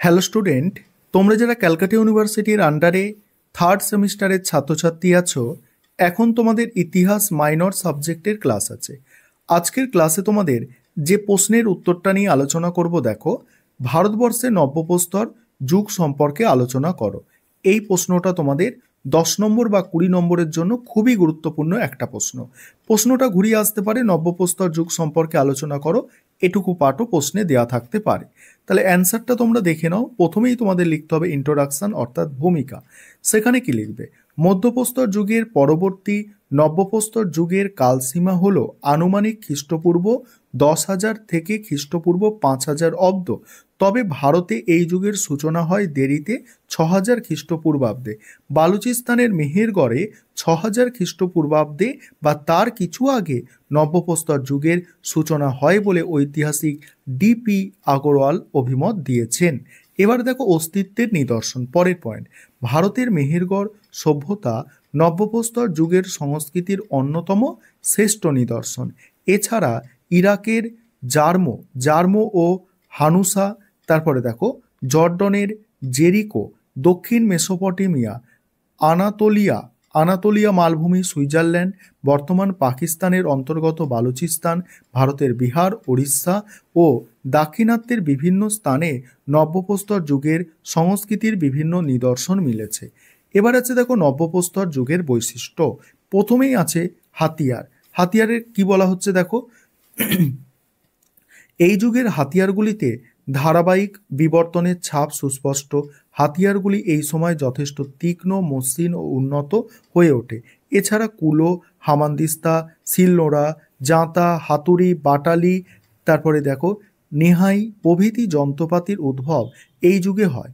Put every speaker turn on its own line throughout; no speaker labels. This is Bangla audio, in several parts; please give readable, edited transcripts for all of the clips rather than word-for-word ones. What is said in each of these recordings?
হ্যালো স্টুডেন্ট, তোমরা যারা ক্যালকাটা ইউনিভার্সিটির আন্ডারে থার্ড সেমিস্টারের ছাত্রছাত্রী আছো, এখন তোমাদের ইতিহাস মাইনর সাবজেক্টের ক্লাস আছে। আজকের ক্লাসে তোমাদের যে প্রশ্নের উত্তরটা নিয়ে আলোচনা করব, দেখো, ভারতবর্ষে নব্যপ্রস্তর যুগ সম্পর্কে আলোচনা করো। এই প্রশ্নটা তোমাদের 10 নম্বর বা 20 নম্বরের জন্য খুবই গুরুত্বপূর্ণ একটা প্রশ্ন। প্রশ্নটা ঘুরিয়ে আসতে পারে, নব্যপ্রস্তর যুগ সম্পর্কে আলোচনা করো, এটুকু পাঠও প্রশ্নে দেওয়া থাকতে পারে। তাহলে অ্যান্সারটা তোমরা দেখে নাও। প্রথমেই তোমাদের লিখতে হবে ইন্ট্রোডাকশন অর্থাৎ ভূমিকা। সেখানে কি লিখবে? মধ্যপ্রস্তর যুগের পরবর্তী নব্যপ্রস্তর যুগের কালসীমা হলো আনুমানিক খ্রিস্টপূর্ব 10,000 থেকে খ্রিস্টপূর্ব 5,000 অব্দ। তবে ভারতে এই যুগের সূচনা হয় দেরিতে 6,000 খ্রিস্টপূর্বাব্দে। বালুচিস্তানের মেহেরগড়ে 6,000 খ্রিস্টপূর্বাব্দে বা তার কিছু আগে নব্যপ্রস্তর যুগের সূচনা হয় বলে ঐতিহাসিক ডিপি আগরওয়াল অভিমত দিয়েছেন। এবার দেখো অস্তিত্বের নিদর্শন। পরের পয়েন্ট, ভারতের মেহেরগড় সভ্যতা নব্যপ্রস্তর যুগের সংস্কৃতির অন্যতম শ্রেষ্ঠ নিদর্শন। এছাড়া ইরাকের জার্মো ও হানুসা, তারপরে দেখো জর্ডনের জেরিকো, দক্ষিণ মেসোপটেমিয়া, আনাতোলিয়া মালভূমি, সুইজারল্যান্ড, বর্তমান পাকিস্তানের অন্তর্গত বালুচিস্তান, ভারতের বিহার, উড়িষ্যা ও দাক্ষিণাত্যের বিভিন্ন স্থানে নব্যপ্রস্তর যুগের সংস্কৃতির বিভিন্ন নিদর্শন মিলেছে। এবার আছে দেখো নব্যপ্রস্তর যুগের বৈশিষ্ট্য। প্রথমেই আছে হাতিয়ারের কি বলা হচ্ছে দেখো, এই যুগের হাতিয়ারগুলিতে ধারাবাহিক বিবর্তনের ছাপ সুস্পষ্ট। হাতিয়ারগুলি এই সময় যথেষ্ট তীক্ষ্ণ, মসৃণ ও উন্নত হয়ে ওঠে। এছাড়া কুলো, হামানদিস্তা, শিলনোড়া, জাঁতা, হাতুড়ি, বাটালি, তারপরে দেখো নেহাই প্রভৃতি যন্ত্রপাতির উদ্ভব এই যুগে হয়।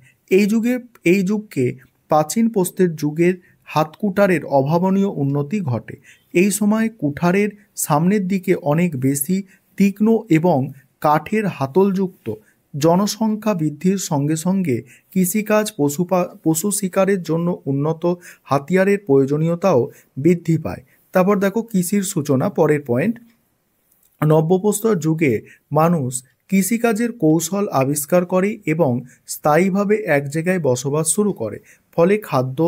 এই যুগকে প্রাচীন প্রস্তর যুগের হাতকুঠারের অভাবনীয় উন্নতি ঘটে। এই সময় কুঠারের সামনের দিকে অনেক বেশি তীক্ষ্ণ এবং কাঠের হাতলযুক্ত। জনসংখ্যা বৃদ্ধির সঙ্গে সঙ্গে কৃষিকাজ, পশু শিকারের জন্য উন্নত হাতিয়ারের প্রয়োজনীয়তাও বৃদ্ধি পায়। তারপর দেখো কৃষির সূচনা। পরের পয়েন্ট, নব্যপ্রস্তর যুগে মানুষ কৃষিকাজের কৌশল আবিষ্কার করে এবং স্থায়ীভাবে এক জায়গায় বসবাস শুরু করে। ফলে খাদ্য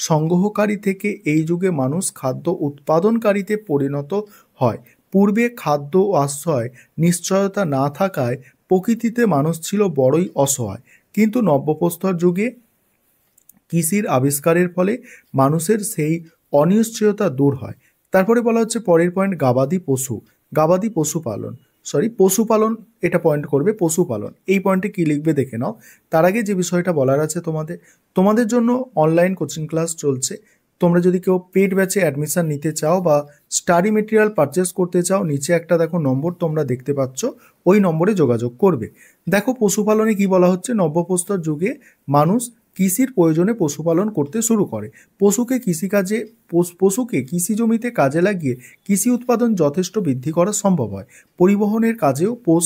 সংগ্রহকারী থেকে এই যুগে মানুষ খাদ্য উৎপাদনকারীতে পরিণত হয়। পূর্বে খাদ্য ও আশ্রয় নিশ্চয়তা না থাকায় প্রকৃতিতে মানুষ ছিল বড়ই অসহায়, কিন্তু নব্যপ্রস্তর যুগে কৃষির আবিষ্কারের ফলে মানুষের সেই অনিশ্চয়তা দূর হয়। তারপরে বলা হচ্ছে পরের পয়েন্ট, পশুপালন, এটা পয়েন্ট করবে পশুপালন। এই পয়েন্টে কি লিখবে দেখে নাও। তার আগে যে বিষয়টা বলার আছে, তোমাদের জন্য অনলাইন কোচিং ক্লাস চলছে। তোমরা যদি কেউ পেড ব্যাচে অ্যাডমিশন নিতে চাও বা স্টাডি মেটেরিয়াল পারচেস করতে চাও, নিচে একটা দেখো নম্বর তোমরা দেখতে পাচ্ছ, ওই নম্বরে যোগাযোগ করবে। দেখো পশুপালনে কি বলা হচ্ছে, নব্যপ্রস্তর যুগে মানুষ কৃষির প্রয়োজনে পশুপালন করতে শুরু করে। পশুকে কৃষি জমিতে কাজে লাগিয়ে কৃষি উৎপাদন যথেষ্ট বৃদ্ধি করা সম্ভব হয়। পরিবহনের কাজেও পোষ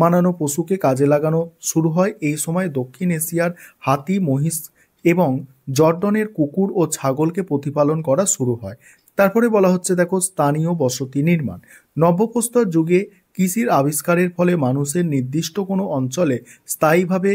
মানানো পশুকে কাজে লাগানো শুরু হয়। এই সময় দক্ষিণ এশিয়ার হাতি, মহিষ এবং জর্ডনের কুকুর ও ছাগলকে প্রতিপালন করা শুরু হয়। তারপরে বলা হচ্ছে দেখো স্থানীয় বসতি নির্মাণ। নব্যপ্রস্তর যুগে কৃষির আবিষ্কারের ফলে মানুষের নির্দিষ্ট কোনো অঞ্চলে স্থায়ীভাবে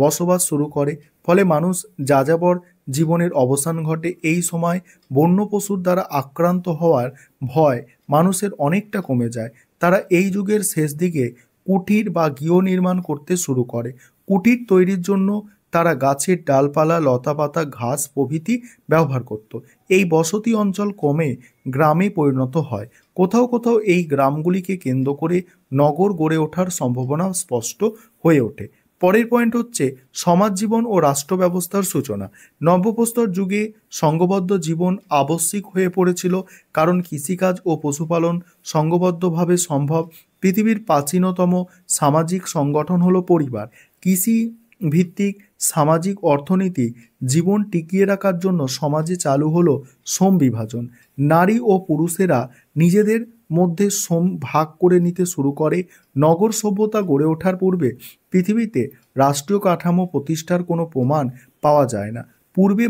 বসবাস শুরু করে। ফলে মানুষ যাযাবর জীবনের অবসান ঘটে। এই সময় বন্য পশুর দ্বারা আক্রান্ত হওয়ার ভয় মানুষের অনেকটা কমে যায়। তারা এই যুগের শেষ দিকে কুটির বা গৃহ নির্মাণ করতে শুরু করে। কুটির তৈরির জন্য তারা গাছের ডালপালা, লতাপাতা, ঘাস প্রভৃতি ব্যবহার করত। এই বসতি অঞ্চল ক্রমে গ্রামে পরিণত হয়। কোথাও কোথাও এই গ্রামগুলিকে কেন্দ্র করে নগর গড়ে ওঠার সম্ভাবনা স্পষ্ট হয়ে ওঠে। পরের পয়েন্ট হচ্ছে সমাজ জীবন ও রাষ্ট্র ব্যবস্থার সূচনা। নব্যপ্রস্তর যুগে সংঘবদ্ধ জীবন আবশ্যিক হয়ে পড়েছিল, কারণ কৃষিকাজ ও পশুপালন সংঘবদ্ধভাবে সম্ভব। পৃথিবীর প্রাচীনতম সামাজিক সংগঠন হলো পরিবার। কৃষি ভিত্তিক সামাজিক অর্থনীতি জীবন টিকিয়ে রাখার জন্য সমাজে চালু হলো শ্রম বিভাজন। নারী ও পুরুষেরা নিজেদের মধ্যে শ্রম ভাগ করে নিতে শুরু করে। নগর সভ্যতা গড়ে ওঠার পূর্বে পৃথিবীতে রাষ্ট্রীয় কাঠামো প্রতিষ্ঠার কোনো প্রমাণ পাওয়া যায় না। পূর্বে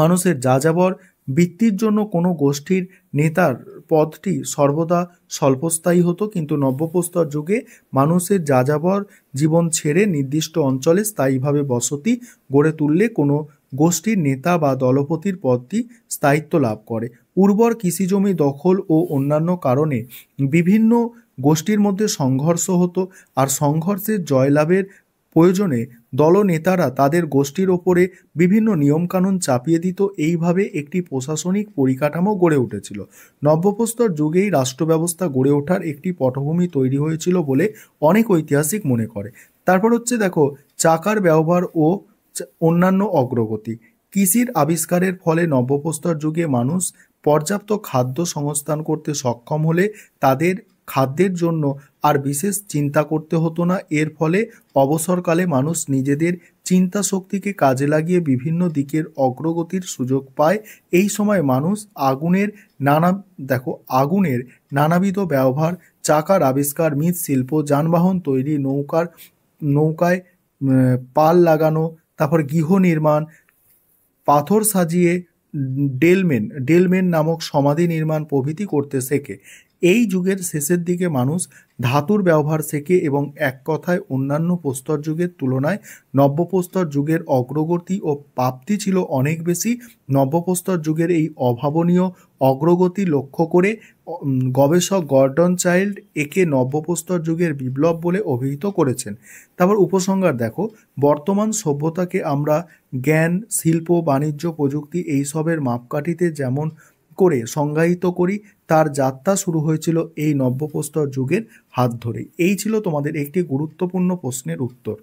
মানুষের যাযাবর বৃত্তির জন্য কোনো গোষ্ঠীর নেতার পদটি সর্বদা স্বল্পস্থায়ী হতো, কিন্তু নব্যপ্রস্তর যুগে মানুষের যাযাবর জীবন ছেড়ে নির্দিষ্ট অঞ্চলে স্থায়ীভাবে বসতি গড়ে তুললে কোনো গোষ্ঠীর নেতা বা দলপতির পদটি স্থায়িত্ব লাভ করে। উর্বর কৃষিজমি দখল ও অন্যান্য কারণে বিভিন্ন গোষ্ঠীর মধ্যে সংঘর্ষ হতো, আর সংঘর্ষের জয়লাভের প্রয়োজনে দলনেতারা তাদের গোষ্ঠীর ওপরে বিভিন্ন নিয়মকানুন চাপিয়ে দিত। এইভাবে একটি প্রশাসনিক পরিকাঠামো গড়ে উঠেছিল। নব্যপ্রস্তর যুগেই রাষ্ট্র ব্যবস্থা গড়ে ওঠার একটি পটভূমি তৈরি হয়েছিল বলে অনেক ঐতিহাসিক মনে করে। তারপর হচ্ছে দেখো চাকার ব্যবহার ও অন্যান্য অগ্রগতি। কৃষির আবিষ্কারের ফলে নব্যপ্রস্তর যুগে মানুষ পর্যাপ্ত খাদ্য সংস্থান করতে সক্ষম হলে তাদের খাদ্যের জন্য আর বিশেষ চিন্তা করতে হতো না। এর ফলে অবসরকালে মানুষ নিজেদের চিন্তা শক্তিকে কাজে লাগিয়ে বিভিন্ন দিকের অগ্রগতির সুযোগ পায়। এই সময় মানুষ আগুনের নানাবিধ ব্যবহার, চাকার আবিষ্কার, মৃৎশিল্প, যানবাহন তৈরি, নৌকায় পাল লাগানো, তারপর গৃহ নির্মাণ, পাথর সাজিয়ে ডেলমেন নামক সমাধি নির্মাণ প্রভৃতি করতে শেখে। এই যুগের শেষের দিকে মানুষ ধাতুর ব্যবহার শেখে এবং এক কথায় অন্যান্য প্রস্তর যুগের তুলনায় নব্যপ্রস্তর যুগের অগ্রগতি ও প্রাপ্তি ছিল অনেক বেশি। নব্যপ্রস্তর যুগের এই অভাবনীয় অগ্রগতি লক্ষ্য করে গবেষক গর্ডন চাইল্ড একে নব্যপ্রস্তর যুগের বিপ্লব বলে অভিহিত করেছেন। তারপর উপসংহার দেখো, বর্তমান সভ্যতাকে আমরা জ্ঞান, শিল্প, বাণিজ্য, প্রযুক্তি এইসবের মাপকাঠিতে যেমন করে সংজ্ঞায়িত করি, তার যাত্রা শুরু হয়েছিল এই নব্যপ্রস্তর যুগের হাত ধরেই। এই ছিল তোমাদের একটি গুরুত্বপূর্ণ প্রশ্নের উত্তর।